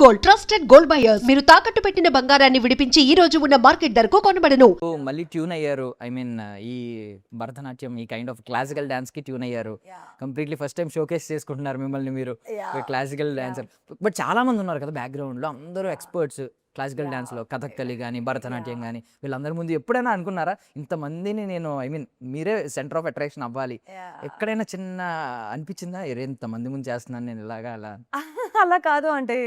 Gold trusted gold buyers మీరు తాకట్టు పెట్టిన బంగారాన్ని విడిపించి ఈ రోజు ఉన్న మార్కెట్ ధరకు కొనబడను. మళ్ళీ ట్యూన్ అయ్యారు. ఐ మీన్ ఈ భరతనాట్యం ఈ కైండ్ ఆఫ్ క్లాసికల్ డాన్స్ కి ట్యూన్ అయ్యారు. కంప్లీట్లీ ఫస్ట్ టైం షోకేస్ చేసుకుంటున్నారు మిమ్మల్ని మీరు క్లాసికల్ డాన్సర్. బట్ చాలా మంది ఉన్నారు కదా బ్యాక్గ్రౌండ్ లో, అందరూ ఎక్స్పర్ట్స్ క్లాసికల్ డాన్స్ లో. కథక్కలి కానీ భరతనాట్యం కానీ వీళ్ళందరి ముందు ఎప్పుడైనా అనుకున్నారా ఇంతమందిని నేను ఐ మీన్ మీరే సెంటర్ ఆఫ్ అట్రాక్షన్ అవ్వాలి? ఎక్కడైనా చిన్న అనిపించిందా ఇంతమంది ముందు చేస్తున్నాను నేను ఇలాగా అలా? అలా కాదు, అంటే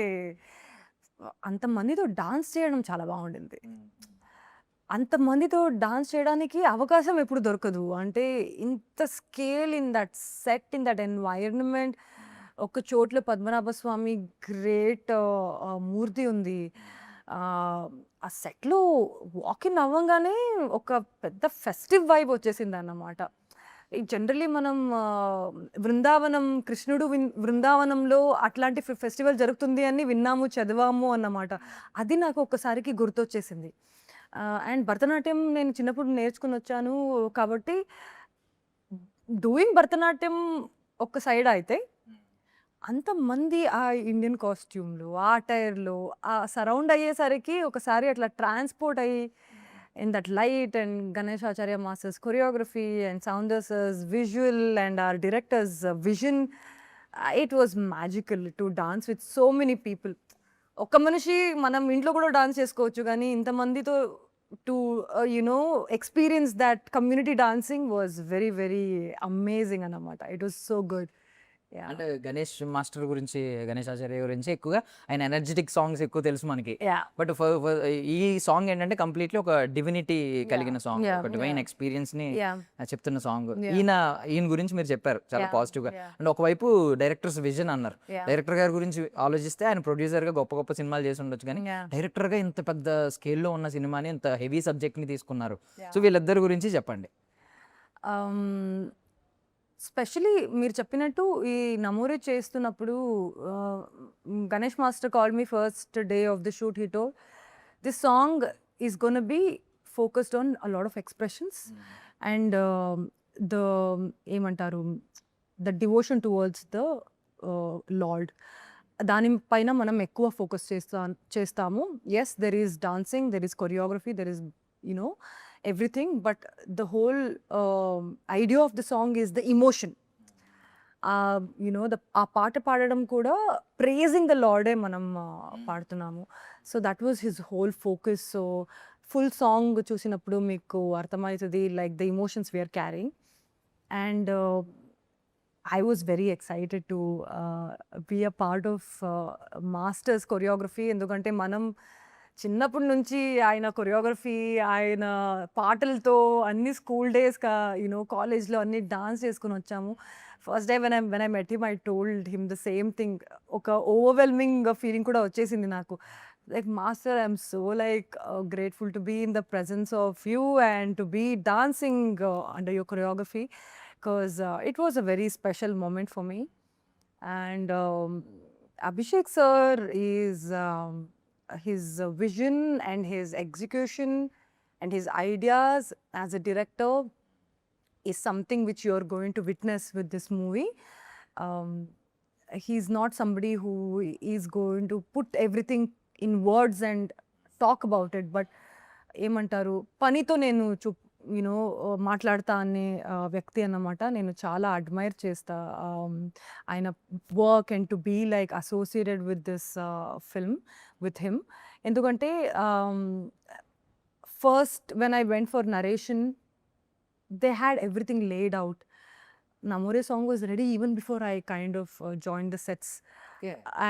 అంతమందితో డాన్స్ చేయడం చాలా బాగుండింది. అంతమందితో డాన్స్ చేయడానికి అవకాశం ఎప్పుడు దొరకదు. అంటే ఇంత scale in that set, in that environment. ఒక చోట్ల పద్మనాభ స్వామి గ్రేట్ మూర్తి ఉంది. ఆ సెట్లో వాకిన్ అవ్వగానే ఒక పెద్ద ఫెస్టివ్ వైబ్ వచ్చేసింది అన్నమాట. జనరలీ మనం బృందావనం, కృష్ణుడు బృందావనంలో అట్లాంటి ఫెస్టివల్ జరుగుతుంది అని విన్నాము, చదివాము అన్నమాట. అది నాకు ఒక్కసారికి గుర్తొచ్చేసింది. అండ్ భరతనాట్యం నేను చిన్నప్పుడు నేర్చుకుని వచ్చాను కాబట్టి డూయింగ్ భరతనాట్యం ఒక సైడ్ అయితే, అంతమంది ఆ ఇండియన్ కాస్ట్యూమ్లో, ఆ అటైర్లో, ఆ సరౌండ్ అయ్యేసరికి ఒకసారి అట్లా ట్రాన్స్పోర్ట్ అయ్యి in that light, and Ganesh Acharya master's choreography and Sounders's visual and our director's vision, it was magical to dance with so many people. ఒక్క మనిషి మనం ఇంట్లో కూడా డాన్స్ చేసుకోవచ్చు, కానీ ఇంతమందితో to experience that community dancing was very very amazing అన్నమాట. It was so good. అంటే Ganesh master గురించి, గణేష్ ఆచార్య గురించి ఎక్కువగా ఆయన ఎనర్జెటిక్ సాంగ్స్ ఎక్కువ తెలుసు మనకి. బట్ ఈ సాంగ్ ఏంటంటే కంప్లీట్లీ ఒక డివినిటీ కలిగిన సాంగ్, ఒక డివైన్ ఎక్స్పీరియన్స్ ని చెప్తున్న సాంగ్. ఈయన గురించి మీరు చెప్పారు చాలా పాజిటివ్ గా. అంటే ఒకవైపు డైరెక్టర్స్ విజన్ అన్నారు. డైరెక్టర్ గారి గురించి ఆలోచిస్తే ఆయన ప్రొడ్యూసర్ గా గొప్ప గొప్ప సినిమాలు చేసి ఉండొచ్చు, కానీ డైరెక్టర్ గా ఇంత పెద్ద స్కేల్లో ఉన్న సినిమాని, ఇంత హెవీ సబ్జెక్ట్ ని తీసుకున్నారు. సో వీళ్ళిద్దరి గురించి చెప్పండి. స్పెషలీ మీరు చెప్పినట్టు ఈ నమోరే చేస్తున్నప్పుడు Ganesh master call me first day of the shoot. He told this song is gonna be focused on a lot of expressions and the ఏమంటారు the devotion towards the lord. దానిపైన మనం ఎక్కువ ఫోకస్ చేస్తాము. Yes, there is dancing, there is choreography, there is everything, but the whole idea of the song is the emotion. ఆ పాట పాడడం కూడా praising the Lord మనం పాడుతున్నాము. So that was his whole focus. So full song చూసినప్పుడు మీకు అర్థమవుతుంది like the emotions we are carrying. And I was very excited to be a part of master's choreography, ఎందుకంటే మనం చిన్నప్పటి నుంచి ఆయన కొరియోగ్రఫీ, ఆయన పాటలతో అన్ని స్కూల్ డేస్ కాలేజ్లో అన్ని డాన్స్ చేసుకుని వచ్చాము. First day when I met him, I told him the same thing. ఒక ఓవర్వెల్మింగ్ ఫీలింగ్ కూడా వచ్చేసింది నాకు. Like master, I'm so like grateful to be in the presence of you and to be dancing under your choreography, because it was a very special moment for me. And Abhishek sir is his vision and his execution and his ideas as a director is something which you're going to witness with this movie. He's not somebody who is going to put everything in words and talk about it, but ఏమంటారు పనితో నేను మాట్లాడతా అనే వ్యక్తి అన్నమాట. నేను చాలా admire చేస్తా ఆయన work and to be like associated with this film with him. ఎందుకంటే first when I went for narration, they had everything laid out. నమోరే song was ready even before I kind of join the sets.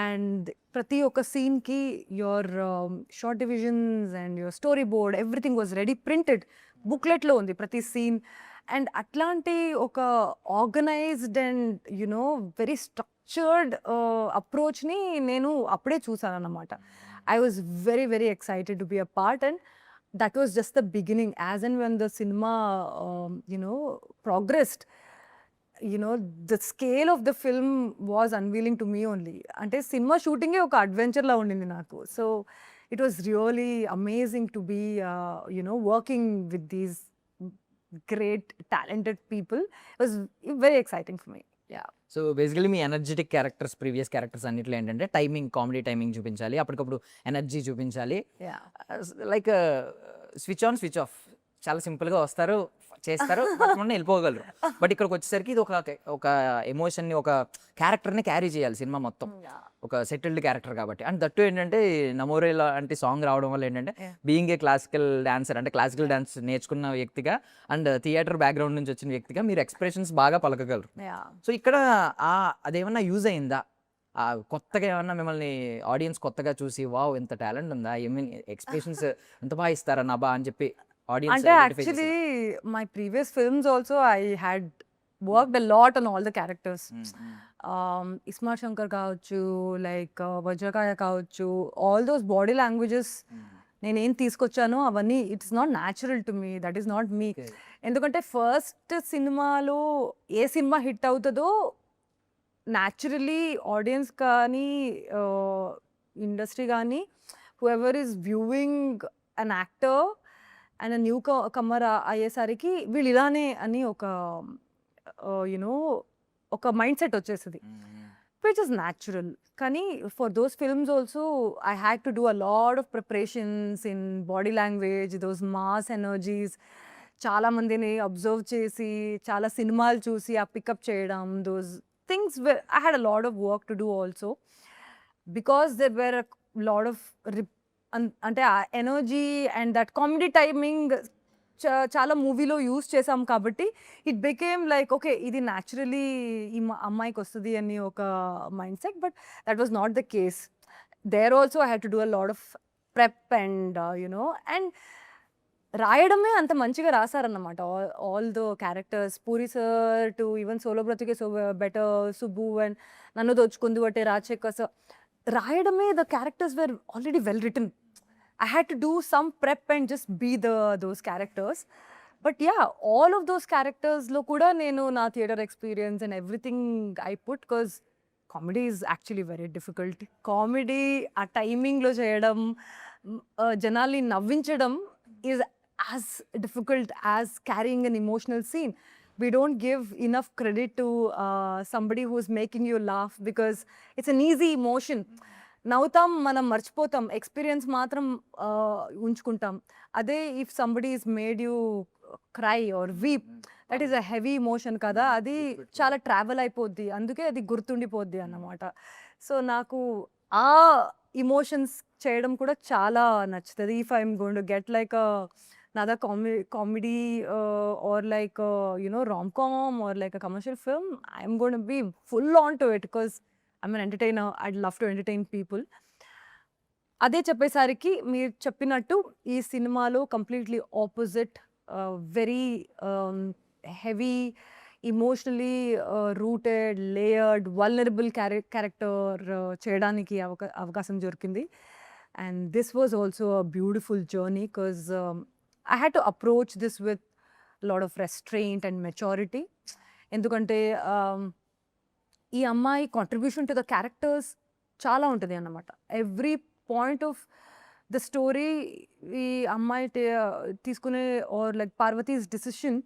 And ప్రతి ఒక్క సీన్కి your shot divisions and your story board everything was ready, printed బుక్లెట్లో ఉంది ప్రతి scene. And అట్లాంటి ఒక organized and very structured అప్రోచ్ని నేను అప్పుడే చూసాను అన్నమాట. I was very very excited to be a part, and that was just the beginning. As and when the cinema progressed, the scale of the film was unveiling to me only. అంటే cinema షూటింగే ఒక అడ్వెంచర్లా ఉండింది నాకు. So it was really amazing to be working with these great talented people. It was very exciting for me. Yeah. So basically me energetic characters previous characters అన్నిట్లో ఏంటంటే timing, comedy timing చూపించాలి, అప్పటికప్పుడు energy చూపించాలి, yeah like switch on switch off, చాలా సింపుల్గా వస్తారు, చేస్తారు, మొన్న వెళ్ళిపోగలరు. బట్ ఇక్కడికి వచ్చేసరికి ఇది ఒక ఎమోషన్ని, ఒక క్యారెక్టర్ని క్యారీ చేయాలి సినిమా మొత్తం, ఒక సెటిల్డ్ క్యారెక్టర్ కాబట్టి. అండ్ దట్టు ఏంటంటే నమోరే లాంటి సాంగ్ రావడం వల్ల ఏంటంటే బీయింగ్ ఏ క్లాసికల్ డాన్సర్, అంటే క్లాసికల్ డాన్స్ నేర్చుకున్న వ్యక్తిగా అండ్ థియేటర్ బ్యాక్గ్రౌండ్ నుంచి వచ్చిన వ్యక్తిగా మీరు ఎక్స్ప్రెషన్స్ బాగా పలకగలరు. యా సో ఇక్కడ అదేమన్నా యూజ్ అయిందా? కొత్తగా ఏమన్నా మిమ్మల్ని ఆడియన్స్ కొత్తగా చూసి వావ్ ఇంత టాలెంట్ ఉందా, ఎక్స్ప్రెషన్స్ ఎంత బాగా ఇస్తారా నాబా అని చెప్పి ఆడియన్స్ అంటే actually my previous films also I had worked a lot on all the characters. ISmart Shankar కావచ్చు, లైక్ వజ్రకాయ కావచ్చు, ఆల్ దోస్ బాడీ లాంగ్వేజెస్ నేనేం తీసుకొచ్చానో అవన్నీ it's not natural to me, that is not me. ఎందుకంటే ఫస్ట్ సినిమాలో ఏ సినిమా హిట్ అవుతుందో naturally audience కానీ ఇండస్ట్రీ కానీ whoever is viewing an actor and newcomer అయ్యేసరికి వీళ్ళు ఇలానే అని ఒక యునో ఒక మైండ్ సెట్ వచ్చేసింది, విచ్ ఇస్ న్యాచురల్. కానీ for those films also I had to do a lot of preparations in body language, those mass energies, చాలా మందిని అబ్జర్వ్ చేసి చాలా సినిమాలు చూసి ఆ పికప్ చేయడం, those things I had a lot of work to do also, because there were a lot of అంటే ఆ energy and that comedy timing చాలా మూవీలో యూస్ చేసాం కాబట్టి ఇట్ బికేమ్ లైక్ ఓకే ఇది న్యాచురలీ ఈ అమ్మాయికి వస్తుంది అని ఒక mind set. But that was not the case. There also I had to do a lot of prep and you know, and రాయడమే అంత మంచిగా రాశారన్నమాట all the characters. Puri sir to even solo బ్రతుకే సో బెటర్, సుబ్బు అండ్ నన్ను దోచుకుంది బట్టే Rajasekhar sir, రాయడమే the characters were already well written. I had to do some prep and just be those characters. But yeah, all of those characters lo kuda nenu na theater experience and everything I put, because comedy is actually very difficult. Comedy a timing lo cheyadam, janalni navvinchadam is as difficult as carrying an emotional scene. We don't give enough credit to somebody who's making you laugh, because it's an easy emotion. నవ్వుతాం, మనం మర్చిపోతాం, experience మాత్రం ఉంచుకుంటాం. అదే if somebody is made you cry or weep, that is a heavy emotion కదా, అది చాలా travel అయిపోద్ది, అందుకే అది గుర్తుండిపోద్ది అన్నమాట. సో నాకు ఆ ఇమోషన్స్ చేయడం కూడా చాలా నచ్చుతుంది. If I'm going to get like another comedy or like rom-com or like a commercial film, I'm going to be full on to it because I'm an entertainer. I'd love to entertain people. అదే చెప్పేసరికి మీరు చెప్పినట్టు ఈ సినిమాలో completely opposite, very heavy, emotionally rooted, layered, vulnerable character చేయడానికి అవకాశం దొరికింది. And this was also a beautiful journey, because I had to approach this with a lot of restraint and maturity. ఎందుకంటే ఈ అమ్మాయి కాంట్రిబ్యూషన్ టు ద క్యారెక్టర్స్ చాలా ఉంటుంది అన్నమాట. Every point of the story ఈ అమ్మాయి తీసుకునే or like Parvati's decision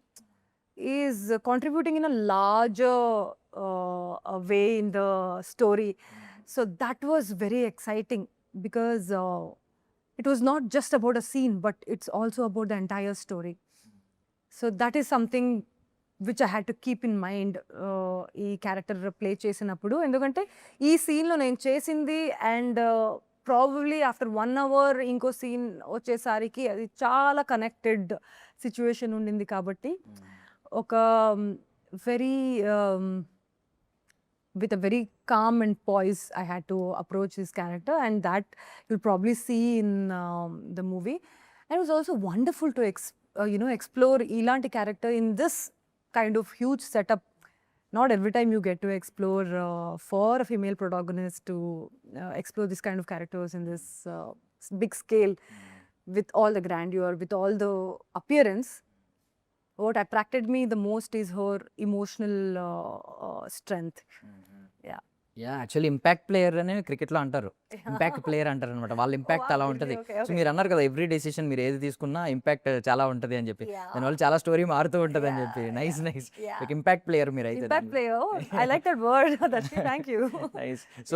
is contributing in a larger way in the story. So that was very exciting, because it was not just about a scene, but it's also about the entire story. So that is something which I had to keep in mind ఈ character play చేసినప్పుడు. ఎందుకంటే ఈ సీన్లో నేను చేసింది and probably after 1 hour ఇంకో scene వచ్చేసరికి అది చాలా కనెక్టెడ్ సిచ్యువేషన్ ఉండింది. కాబట్టి ఒక very with a very calm and poise I had to approach this character, and that you'll probably see in the movie. And it was also wonderful to explore ilanti character in this kind of huge setup. Not every time you get to explore for a female protagonist to explore this kind of characters in this big scale, with all the grandeur, with all the appearance. What attracted me the most is her emotional strength. Yeah. Actually impact player అని క్రికెట్లో అంటారు. Impact player అంటారు అనమాట. వాళ్ళ impact అలా ఉంటుంది. So మీరు అన్నారు కదా ఎవ్రీ డెసిషన్ మీరు ఏది తీసుకున్నా ఇంపాక్ట్ చాలా ఉంటుంది అని చెప్పి. దానివల్ల చాలా స్టోరీ మారుతూ ఉంటుంది అని చెప్పి. Nice nice. ఇంపాక్ట్ ప్లేయర్ మీరు అయితే. Impact player, I like that word. That's thank you. Nice. So